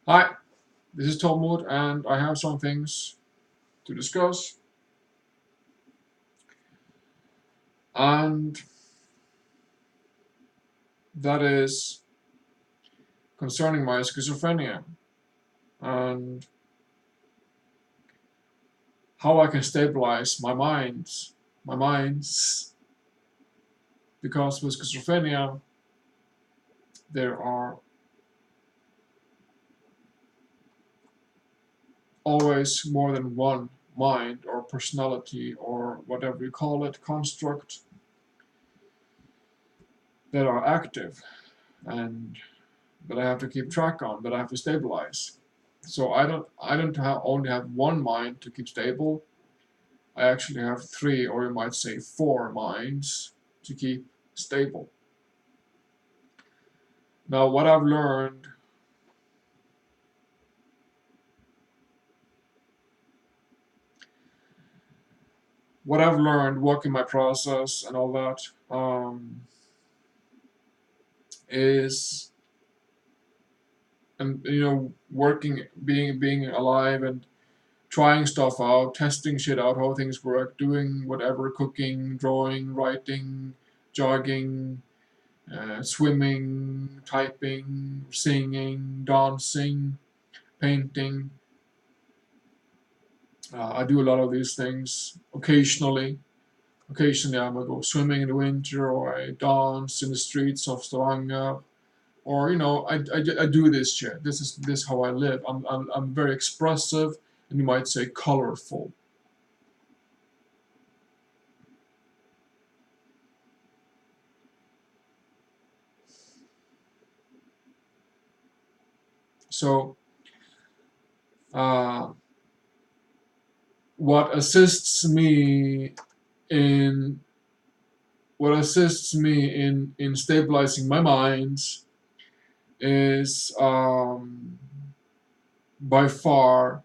Hi, this is Talmud, and I have some things to discuss, and that is concerning my schizophrenia and how I can stabilize my minds, because with schizophrenia there are always more than one mind or personality or whatever you call it, construct that are active and that I have to keep track on, that I have to stabilize. So I don't only have one mind to keep stable. I actually have three, or you might say four minds to keep stable. Now, what I've learned walking my process and all that, is, and working, being alive and trying stuff out, testing shit out, how things work, doing whatever, cooking, drawing, writing, jogging, swimming, typing, singing, dancing, painting. I do a lot of these things occasionally. Occasionally, I might go swimming in the winter, or I dance in the streets of Stavanger, or I do this shit. This is how I live. I'm very expressive, and you might say colorful. So, uh, what assists me in what assists me in stabilizing my mind is, by far,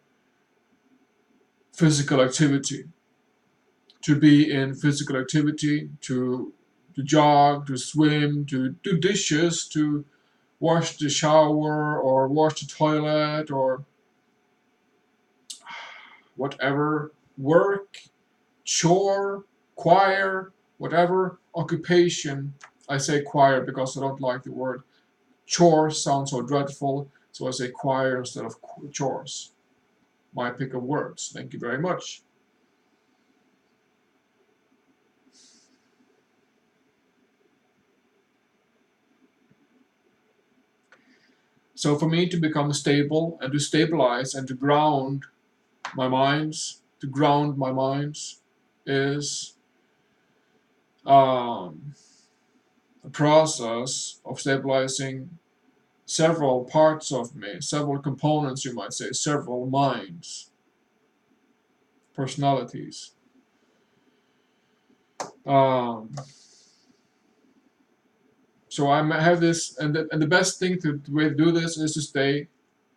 physical activity. To be in physical activity, to jog, to swim, to do dishes, to wash the shower or wash the toilet or whatever, work, chore, choir, whatever occupation. I say choir because I don't like the word chore, sounds so dreadful, so I say choir instead of chores. My pick of words. Thank you very much. So for me to become stable and to stabilize and to ground my minds is, um, a process of stabilizing several parts of me, several components, you might say, several minds, personalities. Um, so I have this, and the best thing the way to do this is to stay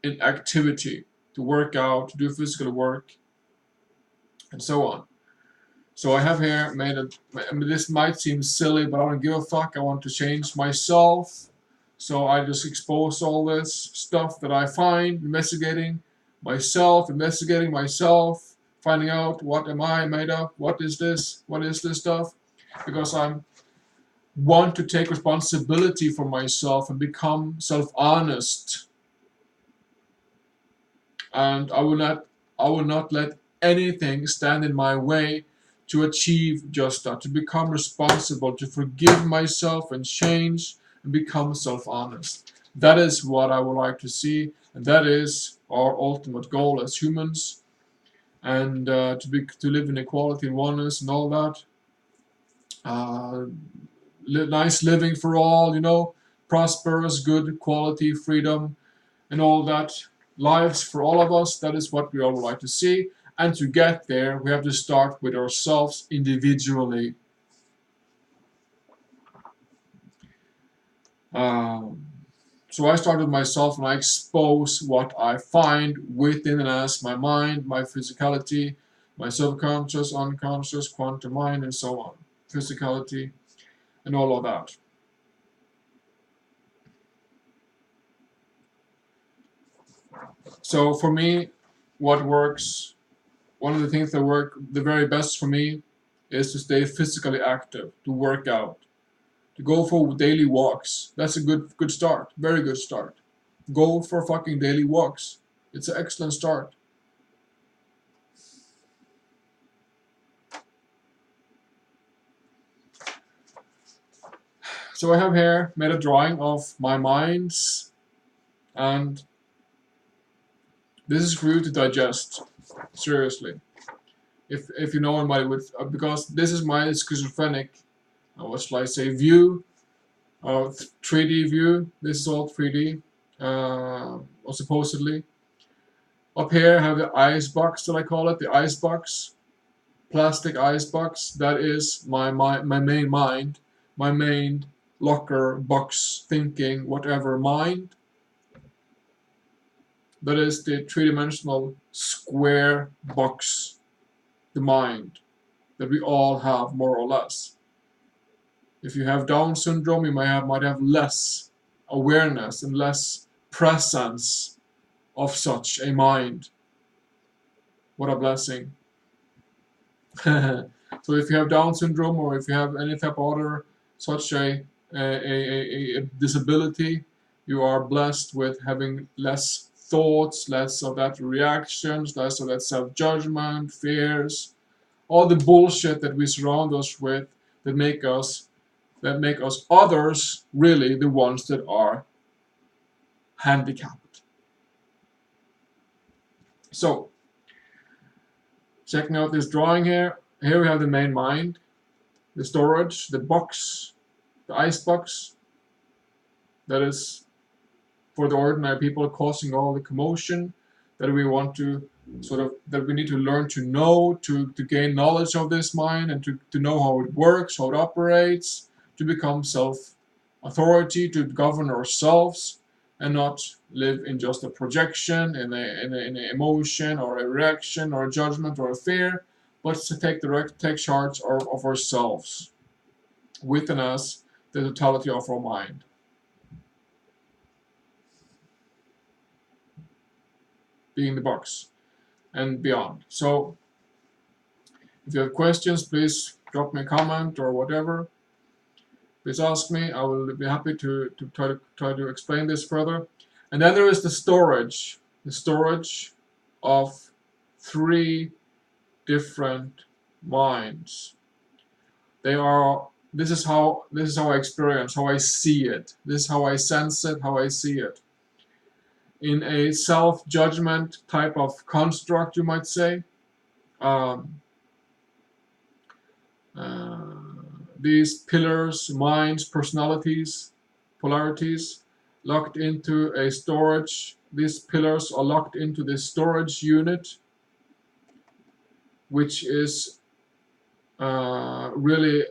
in activity, to work out, to do physical work, and so on. So I have here made a. I mean, this might seem silly, but I don't give a fuck. I want to change myself. So I just expose all this stuff that I find, investigating myself, finding out what am I made of, what is this stuff, because I'm want to take responsibility for myself and become self-honest, and I will not let anything stand in my way to achieve just that, to become responsible, to forgive myself and change and become self-honest. That is what I would like to see, and that is our ultimate goal as humans, and to live in equality and oneness and all that. Uh, Nice living for all, prosperous, good quality, freedom, and all that lives for all of us. That is what we all would like to see. And to get there, we have to start with ourselves individually. Um, so I start with myself and I expose what I find within and as my mind, my physicality, my subconscious, unconscious, quantum mind, and so on. Physicality and all of that. So for me, what works, one of the things that work the very best for me is to stay physically active, to work out, to go for daily walks. That's a good start, very good start. Go for fucking daily walks. It's an excellent start. So I have here made a drawing of my minds, and this is for you to digest. Seriously, if you know anybody with, because this is my schizophrenic, what shall I say, view, 3D view. This is all 3D, or supposedly. Up here I have the ice box that I call it, the ice box, plastic ice box. That is my main mind, my main locker box thinking whatever mind. That is the three-dimensional square box, the mind that we all have more or less. If you have Down syndrome, you might have less awareness and less presence of such a mind. What a blessing. So if you have Down syndrome, or if you have any type of other such a disability, you are blessed with having less thoughts, less of that reactions, less of that self-judgment, fears, all the bullshit that we surround us with that make us others really the ones that are handicapped. So, checking out this drawing here. Here we have the main mind, the storage, the box, the ice box. That is for the ordinary people causing all the commotion that we want to that we need to learn to know, to gain knowledge of this mind, and to know how it works, how it operates, to become self-authority, to govern ourselves, and not live in just a projection, in an emotion, or a reaction, or a judgment, or a fear, but to take charge of ourselves, within us, the totality of our mind. Being the box and beyond. So if you have questions, please drop me a comment or whatever. Please ask me. I will be happy to try to explain this further. And then there is the storage of three different minds. They are. This is how I experience, how I see it. This is how I sense it, how I see it. In a self-judgment type of construct, you might say. Um, these pillars, minds, personalities, polarities, locked into a storage. These pillars are locked into this storage unit, which is really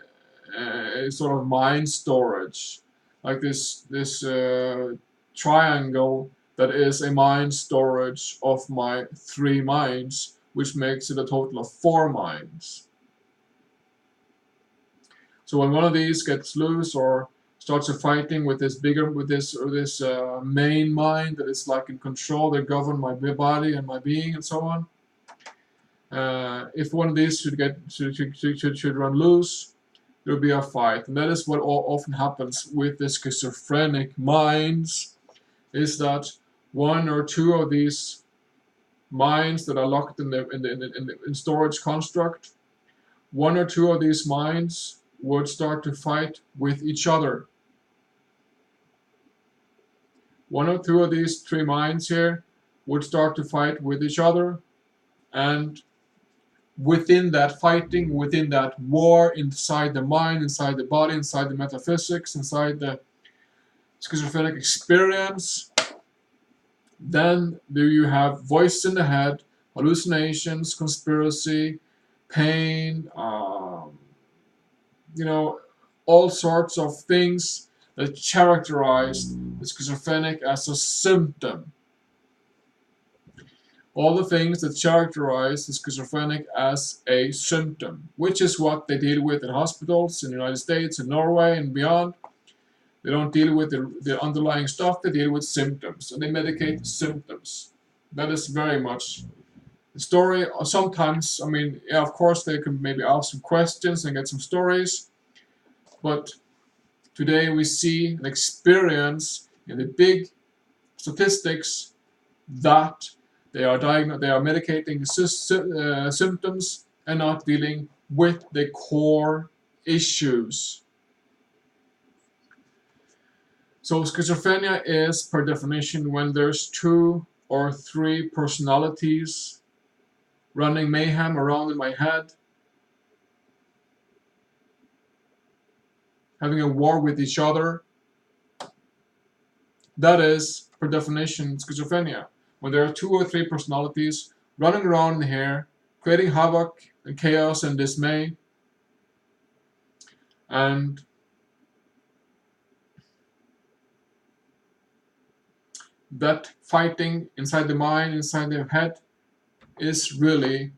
a sort of mind storage, like this triangle that is a mind storage of my three minds, which makes it a total of four minds. So when one of these gets loose or starts a fighting with this main mind that is like in control, that govern my body and my being and so on. If one of these should run loose, there will be a fight, and that is what often happens with the schizophrenic minds. Is that one or two of these minds that are locked in the storage construct? One or two of these minds would start to fight with each other. One or two of these three minds here would start to fight with each other, and within that fighting, within that war, inside the mind, inside the body, inside the metaphysics, inside the schizophrenic experience, then there you have voice in the head, hallucinations, conspiracy, pain, all sorts of things that characterize the schizophrenic as a symptom. All the things that characterize the schizophrenic as a symptom, which is what they deal with in hospitals in the United States, in Norway, and beyond. They don't deal with the underlying stuff, they deal with symptoms, and they medicate the symptoms. That is very much the story. Sometimes, I mean, yeah, of course, they can maybe ask some questions and get some stories, but today we see and experience in the big statistics that they are medicating symptoms and not dealing with the core issues. So schizophrenia is, per definition, when there's two or three personalities running mayhem around in my head, having a war with each other. That is, per definition, schizophrenia. When there are two or three personalities running around in here, creating havoc and chaos and dismay, and that fighting inside the mind, inside the head, is really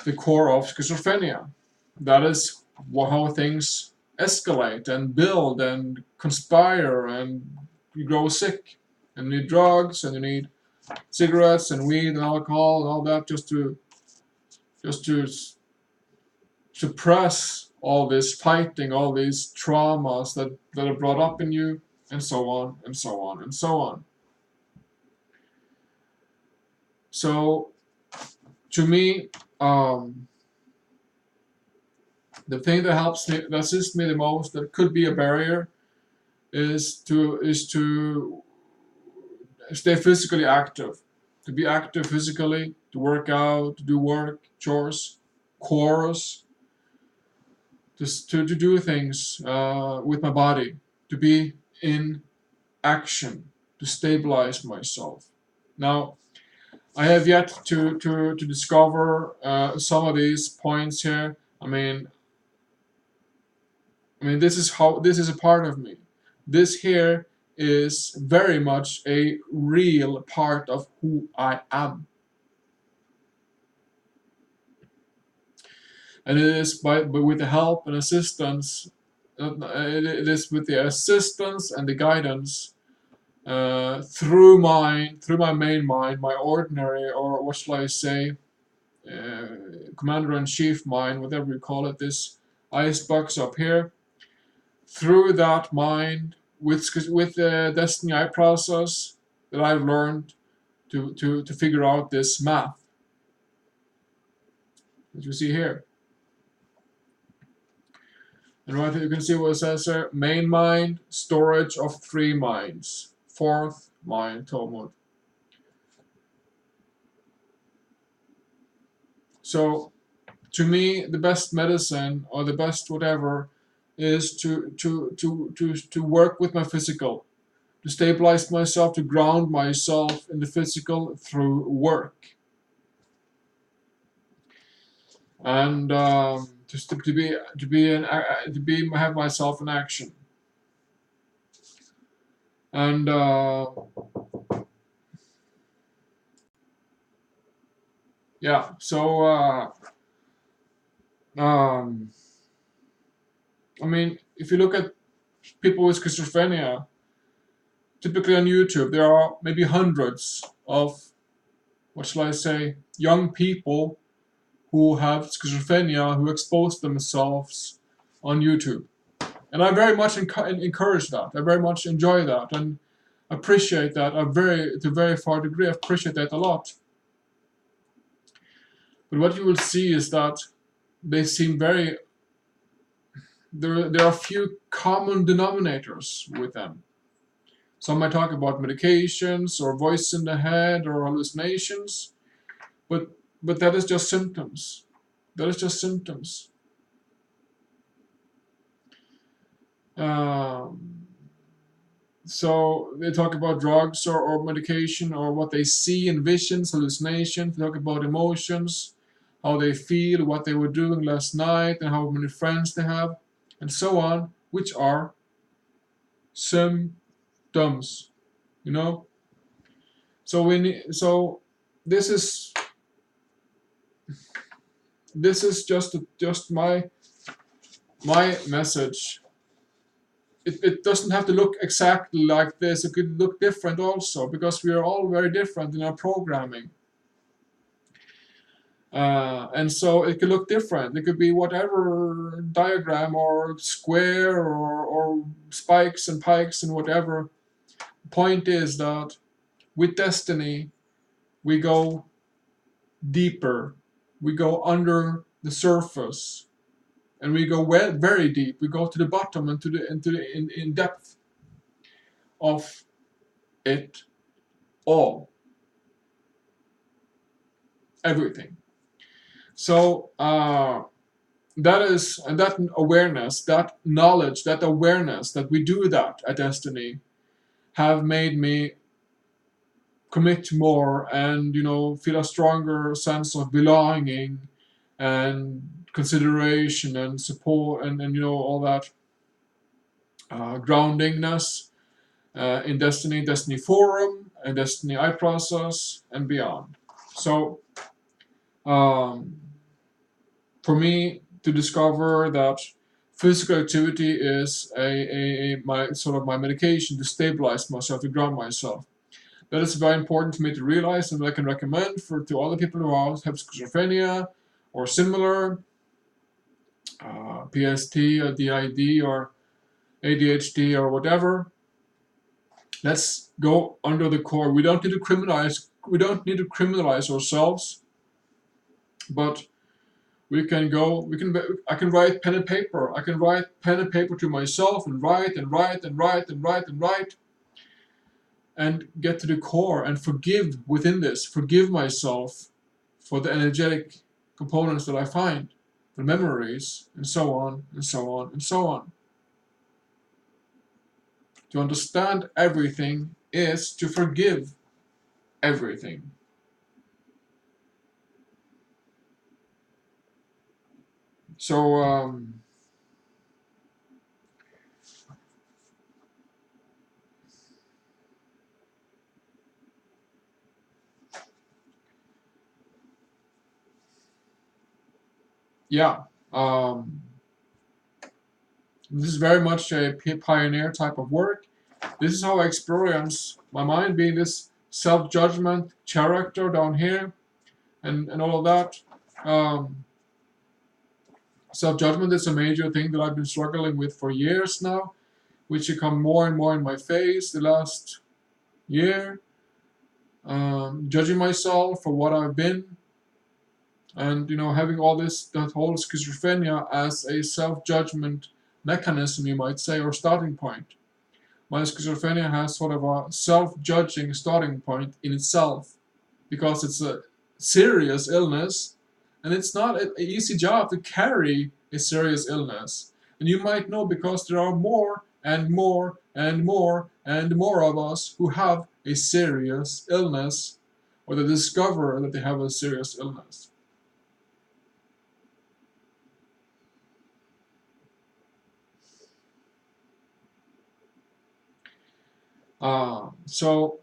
the core of schizophrenia. That is how things escalate and build and conspire, and you grow sick, and you need drugs, and you need cigarettes and weed and alcohol and all that just to suppress all this fighting, all these traumas that are brought up in you, and so on and so on and so on. So, to me, the thing that helps me, that assists me the most, that could be a barrier, is to stay physically active, to be active physically, to work out, to do work, chores, chores, to do things with my body, to be in action, to stabilize myself. Now, I have yet to discover some of these points here. This is a part of me. This here is very much a real part of who I am. And it is but with the help and assistance, it is with the assistance and the guidance through my main mind, my ordinary, or what shall I say, commander-in-chief mind, whatever you call it, this icebox up here, through that mind, with the Destiny I process, that I've learned to figure out this math that you see here. And right here you can see what it says here: main mind, storage of three minds, fourth mind, Talmud. So, to me, the best medicine, or the best whatever, is to work with my physical, to stabilize myself, to ground myself in the physical through work, and have myself in action, and yeah. So if you look at people with schizophrenia, typically on YouTube, there are maybe hundreds of, what shall I say, young people who have schizophrenia who expose themselves on YouTube. And I very much encourage that. I very much enjoy that and appreciate that. To a very far degree, I appreciate that a lot. But what you will see is that they seem very. There are few common denominators with them. Some might talk about medications or voice in the head or hallucinations, but that is just symptoms. That is just symptoms. So they talk about drugs or medication, or what they see in visions, hallucinations. They talk about emotions, how they feel, what they were doing last night, and how many friends they have, and so on, which are symptoms. You know. So this is just my message it doesn't have to look exactly like this. It could look different also, because we are all very different in our programming. And so it could look different. It could be whatever diagram or square or spikes and pikes and whatever. Point is that with destiny, we go deeper. We go under the surface, and we go very deep. We go to the bottom and to the in depth of it all, everything. So that is, and that awareness, that knowledge, that awareness that we do that at Destiny have made me commit more, and feel a stronger sense of belonging and consideration and support, and all that groundingness in Destiny Forum, and Destiny iProcess, and beyond. So um, for me to discover that physical activity is my sort of my medication to stabilize myself, to ground myself. That is very important for me to realize, and I can recommend to other people who have schizophrenia or similar, PST or DID or ADHD or whatever. Let's go under the core. We don't need to criminalize. We don't need to criminalize ourselves, but we can go. I can write pen and paper. I can write pen and paper to myself, and write and write and write and write and write, and get to the core and forgive within this. Forgive myself for the energetic components that I find, the memories, and so on and so on and so on. To understand everything is to forgive everything. So yeah, this is very much a pioneer type of work. This is how I experience my mind, being this self-judgment character down here, and all of that. Self-judgment is a major thing that I've been struggling with for years now, which has come more and more in my face the last year. Judging myself for what I've been, and having all that whole schizophrenia as a self-judgment mechanism, you might say, or starting point. My schizophrenia has sort of a self-judging starting point in itself, because it's a serious illness, and it's not an easy job to carry a serious illness. And you might know, because there are more and more and more and more of us who have a serious illness, or they discover that they have a serious illness. So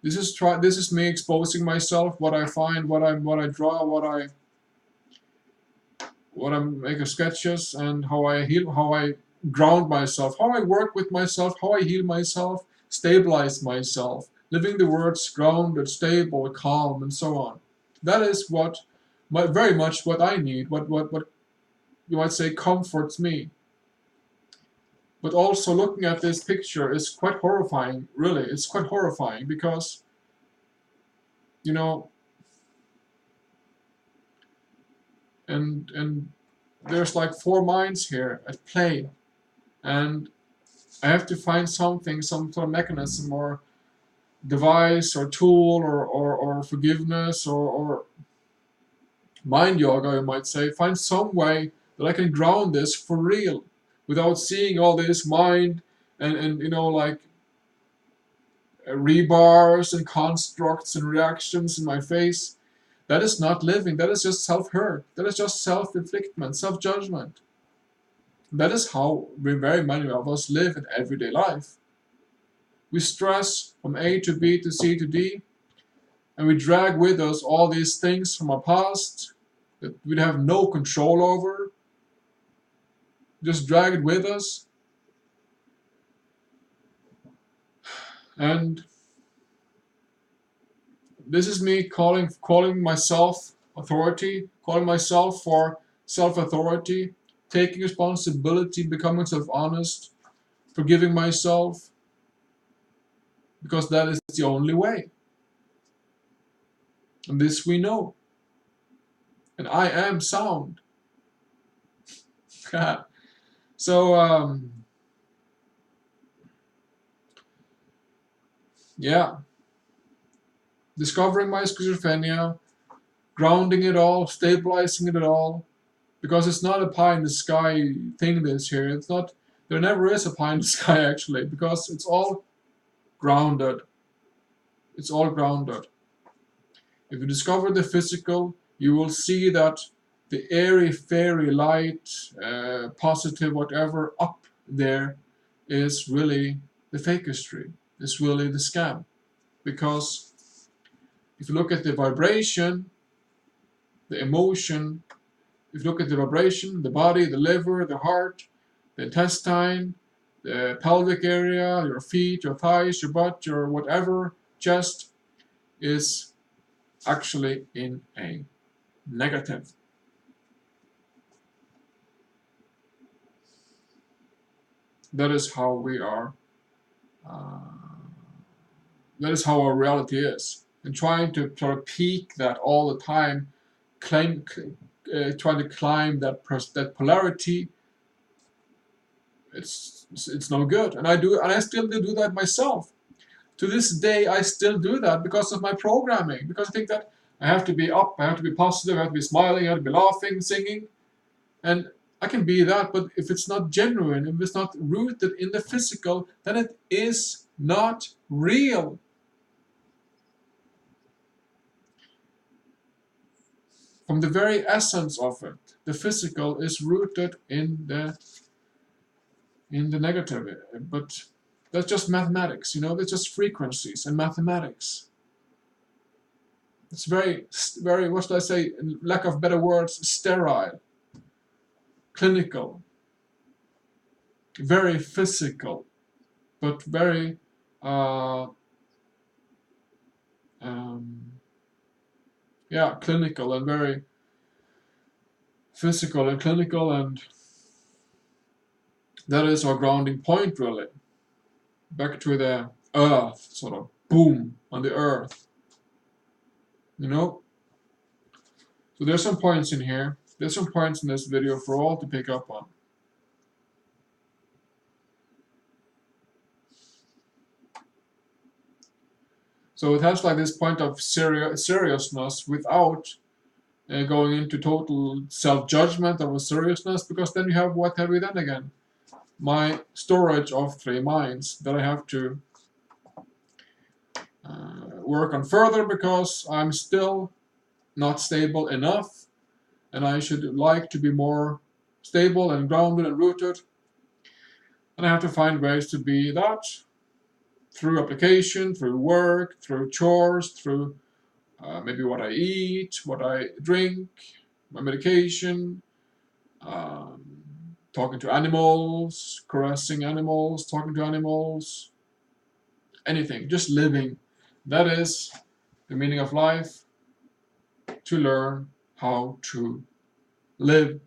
this is me exposing myself, what I find, what I draw, what I make of sketches, and how I heal, how I ground myself, how I work with myself, how I heal myself, stabilize myself, living the words grounded, stable, calm, and so on. That is very much what I need, what you might say comforts me. But also, looking at this picture is quite horrifying, really. It's quite horrifying, because, you know, and there's like four minds here at play, and I have to find something, some sort of mechanism or device or tool or forgiveness or mind yoga, you might say. Find some way that I can ground this for real, without seeing all this mind and like rebars and constructs and reactions in my face. That is not living. That is just self-hurt. That is just self-inflictment, self-judgment. That is how very many of us live in everyday life. We stress from A to B to C to D, and we drag with us all these things from our past that we have no control over. just drag it with us. And this is me calling myself authority, calling myself for self-authority, taking responsibility, becoming self-honest, forgiving myself, because that is the only way. And this we know. And I am sound. So, yeah. Discovering my schizophrenia, grounding it all, stabilizing it all, because it's not a pie in the sky thing this here. It's not, there never is a pie in the sky actually, because it's all grounded. It's all grounded. If you discover the physical, you will see that the airy, fairy, light, positive, whatever up there is really the fakestry. It's really the scam. Because if you look at the vibration, the emotion, if you look at the vibration, the body, the liver, the heart, the intestine, the pelvic area, your feet, your thighs, your butt, your whatever, chest, is actually in a negative. That is how we are. That is how our reality is. And trying to sort of peak that all the time, trying to climb that polarity, it's no good. And I still do that myself. To this day, I still do that because of my programming. Because I think that I have to be up, I have to be positive, I have to be smiling, I have to be laughing, singing. And I can be that, but if it's not genuine, if it's not rooted in the physical, then it is not real. From the very essence of it, the physical is rooted in the negative. But that's just mathematics, that's just frequencies and mathematics. It's very, very, what should I say, in lack of better words, sterile, clinical, very physical, but very clinical, and very physical and clinical, and that is our grounding point, really. Back to the earth, sort of boom on the earth. So there's some points in here. There's some points in this video for all to pick up on. So it has like this point of seriousness without going into total self-judgment of a seriousness, because then you have, what have we done again? My storage of 3 minds that I have to work on further, because I'm still not stable enough, and I should like to be more stable and grounded and rooted. And I have to find ways to be that through application, through work, through chores, through maybe what I eat, what I drink, my medication, talking to animals, caressing animals, talking to animals, anything, just living. That is the meaning of life, to learn how to live